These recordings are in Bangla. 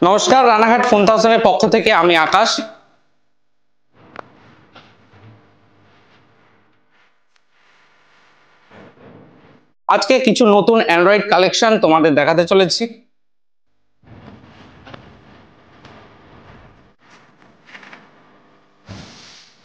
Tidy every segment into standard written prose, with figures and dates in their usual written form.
নমস্কার, রানাঘাট ফোন হাউসের পক্ষ থেকে আমি আকাশ। আজকে কিছু নতুন অ্যান্ড্রয়েড কালেকশন তোমাদের দেখাতে চলেছি।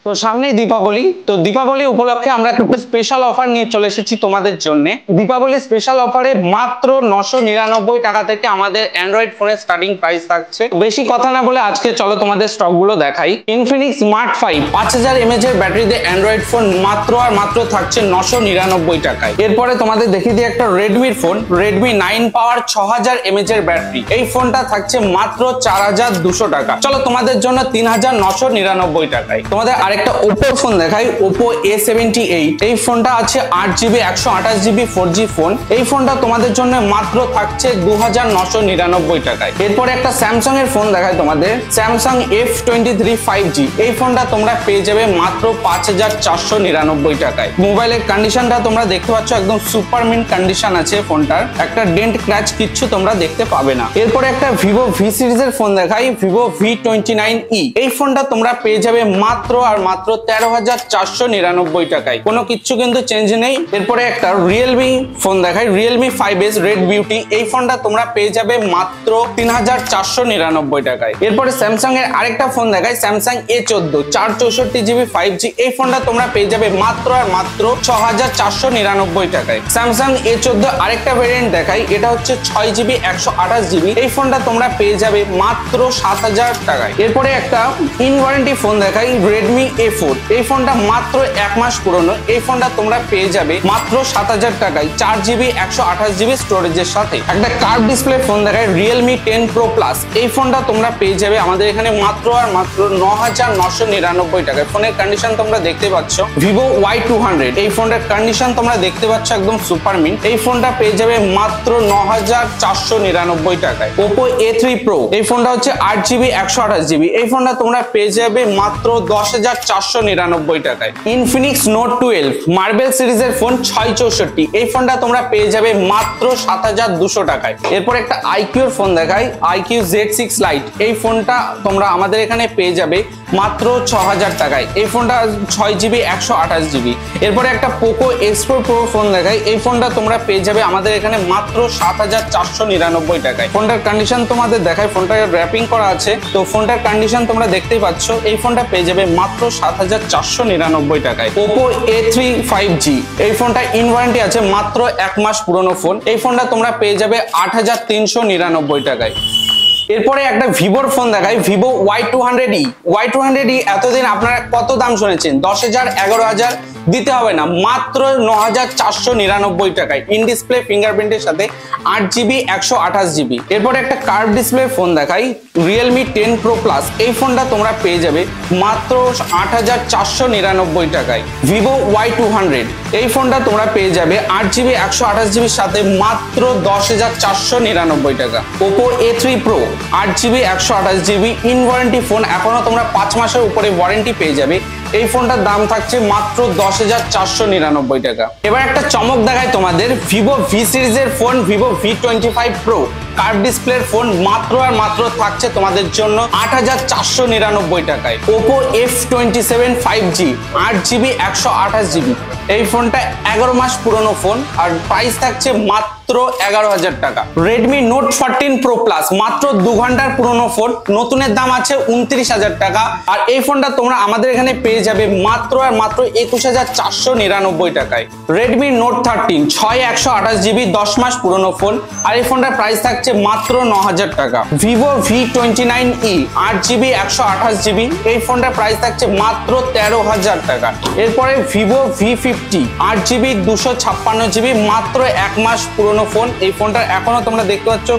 তো সামনেই দীপাবলি, তো দীপাবলি উপলক্ষে আমরা একটা স্পেশাল অফার নিয়ে চলে এসেছি তোমাদের জন্য। দীপাবলি স্পেশাল অফারে মাত্র 999 টাকা থেকে আমাদের অ্যান্ড্রয়েড ফোনের স্টার্টিং প্রাইস থাকছে। বেশি কথা না বলে আজকে চলো তোমাদের স্টক গুলো দেখাই। ইনফিনিক্স স্মার্ট 5 5000 mAh এর ব্যাটারি দিয়ে অ্যান্ড্রয়েড ফোন মাত্র আর মাত্র থাকছে 999 টাকায়। এরপরে তোমাদের দেখিয়ে দিই একটা রেডমির ফোন, রেডমি 9 পাওয়ার 6000 mAh এর ব্যাটারি। এই ফোনটা থাকছে মাত্র 4200 টাকা। চলো তোমাদের জন্য 3999 টাকায়। তোমাদের আরেকটা ওপোর ফোন দেখাই, ওপো A78। এই ফোনটা আছে 8GB 128GB 4G ফোন। এই ফোনটা তোমাদের জন্য মাত্র থাকছে 2999 টাকায়। এরপরে একটা স্যামসাং এর ফোন দেখাই তোমাদের, স্যামসাং F23 5G। এই ফোনটা তোমরা পেয়ে যাবে মাত্র 5499 টাকায়। মোবাইলের কন্ডিশনটা তোমরা দেখতে পাচ্ছ, একদম সুপার মিন্ট কন্ডিশন আছে ফোনটার, একটা ডেন্ট ক্র্যাচ কিচ্ছু তোমরা দেখতে পাবে না। এরপরে একটা ভিভো ভি সিরিজের ফোন দেখাই, ভিভো V29e। এই ফোনটা তোমরা পেয়ে যাবে মাত্র আর মাত্র 13499 টাকায়। কোনো কিচ্ছু কিন্তু চেঞ্জ নেই। এরপরে একটা রিয়েলমি ফোন দেখাই, রিয়েলমি 5S রেড বিউটি। এই ফোনটা তোমরা পেয়ে যাবে মাত্র 3499 টাকায়। এরপরে স্যামসাং এর আরেকটা ফোন দেখাই, স্যামসাং A14 464GB 5G। এই ফোনটা তোমরা পেয়ে যাবে মাত্র আর মাত্র 6499 টাকায়। স্যামসাং A14 আরেকটা ভেরিয়েন্ট দেখাই, এটা হচ্ছে 6GB 128GB। এই ফোনটা তোমরা পেয়ে যাবে মাত্র 7000 টাকায়। এরপরে একটা ইন ওয়ারেন্টি ফোন দেখাই, রেডমি A4। এই ফোনটা মাত্র 1 মাস পুরনো। এই ফোনটা তোমরা পেয়ে যাবে মাত্র 7000 টাকায়, 4GB 128GB স্টোরেজের সাথে। একটা কার্ভ ডিসপ্লে ফোন দেখায়, রিয়েলমি 10 Pro Plus। এই ফোনটা তোমরা পেয়ে যাবে আমাদের এখানে মাত্র আর মাত্র 9999 টাকায়। ফোনের কন্ডিশন তোমরা দেখতে পাচ্ছ। ভিভো Y200, এই ফোনটার কন্ডিশন তোমরা দেখতে পাচ্ছ একদম সুপার মিন্ট। এই ফোনটা পেয়ে যাবে মাত্র 9499 টাকায়। ওপো A3 Pro, এই ফোনটা হচ্ছে 8GB 128GB। এই ফোনটা তোমরা পেয়ে যাবে মাত্র 10499 টাকায়। ইনফিনিক্স নোট 12 মার্বেল সিরিজের ফোন 664, এই ফোনটা তোমরা পেয়ে যাবে মাত্র 7200 টাকায়। এরপর একটা আইকিউর ফোন দেখাই, আইকিউ Z6 Lite। এই ফোনটা তোমরা আমাদের এখানে পেয়ে যাবে মাত্র 6000 টাকায়। এই ফোনটা 6GB 128GB। এরপরে একটা পোকো X4 Pro ফোন দেখাই, এই ফোনটা তোমরা পেয়ে যাবে আমাদের এখানে মাত্র 7499 টাকায়। ফোনটার কন্ডিশন তোমাদের দেখাই, ফোনটা র্যাপিং করা আছে, তো ফোনটার কন্ডিশন তোমরা দেখতেই পাচ্ছ। এই ফোনটা পেয়ে যাবে মাত্র 7499 টাকায়। ওপো A3 5G, এই ফোনটা ইন ওয়ারেন্টি আছে, মাত্র 1 মাস পুরনো ফোন। এই ফোনটা তোমরা পেয়ে যাবে 8399 টাকায়। এরপরে একটা ভিভোর ফোন দেখাই, ভিভো Y200e। Y200e এতদিন আপনারা কত দাম শুনেছেন, 10,000 11,000 দিতে হবে না, মাত্র 9499 টাকায়। ইন ডিসপ্লে ফিঙ্গারপ্রিন্টের সাথে 8GB 128GB। এরপরে একটা কার্ভ ডিসপ্লে ফোন দেখাই, রিয়েলমি 10 Pro Plus। এই ফোনটা তোমরা পেয়ে যাবে মাত্র 8499 টাকায়। ভিভো Y200, এই ফোনটা তোমরা পেয়ে যাবে 8GB 128GBর সাথে মাত্র 10,499 টাকা। Oppo A3 Pro 8GB 128GB in warranty phone, এখনো তোমরা 5 মাসের উপরে ওয়ারেন্টি পেয়ে যাবে। এই ফোনটার দাম থাকছে মাত্র 10,499 টাকা। এবার একটা চমক দেখায় তোমাদের, ভিভো ভি সিরিজের phone, Vivo V25 Pro curve ডিসপ্লের ফোন, মাত্র আর মাত্র থাকছে তোমাদের জন্য 8499 টাকায়। Oppo F27 5G 8GB 128GB। এই ফোনটা 11 মাস পুরনো ফোন, আর প্রাইস থাকছে মাত্র 11,000 টাকা। রেডমি নোট 14 Pro Plus মাত্র 2 ঘন্টার পুরনো ফোন, নতুনের দাম আছে 29,000 টাকা। আর এই ফোনটা তোমরা আমাদের এখানে পেয়ে যাবে মাত্র আর মাত্র 21,499 টাকায়। রেডমি নোট 13 6/128GB 10 মাস পুরনো ফোন, আর এই ফোনটার প্রাইস থাকছে মাত্র 9,000 টাকা। ভিভো V29e 8GB 128GB, এই ফোনটার প্রাইস থাকছে মাত্র 13,000 টাকা। এরপরে ভিভো V50 8GB 256GB, মাত্র 1 মাস পুরনো ফোন। এই ফোনটা এখনো তোমরা দেখতে পাচ্ছ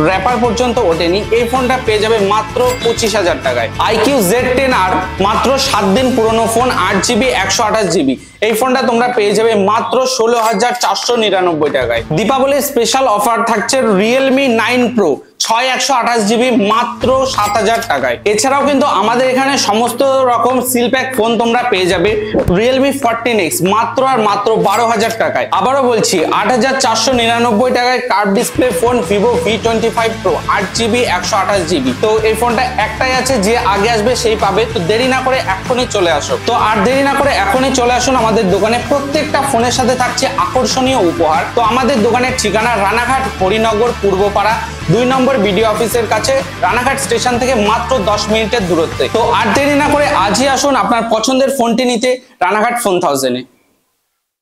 র্যাপার পর্যন্ত ওঠেনি। এই ফোনটা পেয়ে যাবে মাত্র 25,000 টাকায়। আইকিউ Z10R মাত্র 7 দিন পুরনো ফোন, 8GB 128GB। এই ফোনটা তোমরা পেয়ে যাবে মাত্র 16,499 টাকায়। দীপাবলির স্পেশাল অফার থাকছে রিয়েলমি 9 Pro 6128GB মাত্র 7000 টাকায়। এছাড়াও কিন্তু আমাদের এখানে সমস্ত রকম সিল প্যাক ফোন তোমরা পেয়ে যাবে Realme 14X মাত্র আর মাত্র 12000 টাকায়। আবারও বলছি 8499 টাকায় curve display phone Vivo V25 Pro 8GB 128GB। তো এই ফোনটা একটাই আছে, যে আগে আসবে সেই পাবে। তো দেরি না করে এখনই চলে আসো। তো আর দেরি না করে এখনই চলে আসুন আমাদের দোকানে। প্রত্যেকটা ফোনের সাথে থাকছে আকর্ষণীয় উপহার। তো আমাদের দোকানের ঠিকানা রানাঘাট হরিনগর পূর্বপাড়া 2 নম্বর বিডিও অফিসের কাছে, রানাঘাট স্টেশন থেকে মাত্র 10 মিনিটের দূরত্বে। তো আর দেরি না করে আজই আসুন আপনার পছন্দের ফোনটি নিতে রানাঘাট ফোন হাউসে।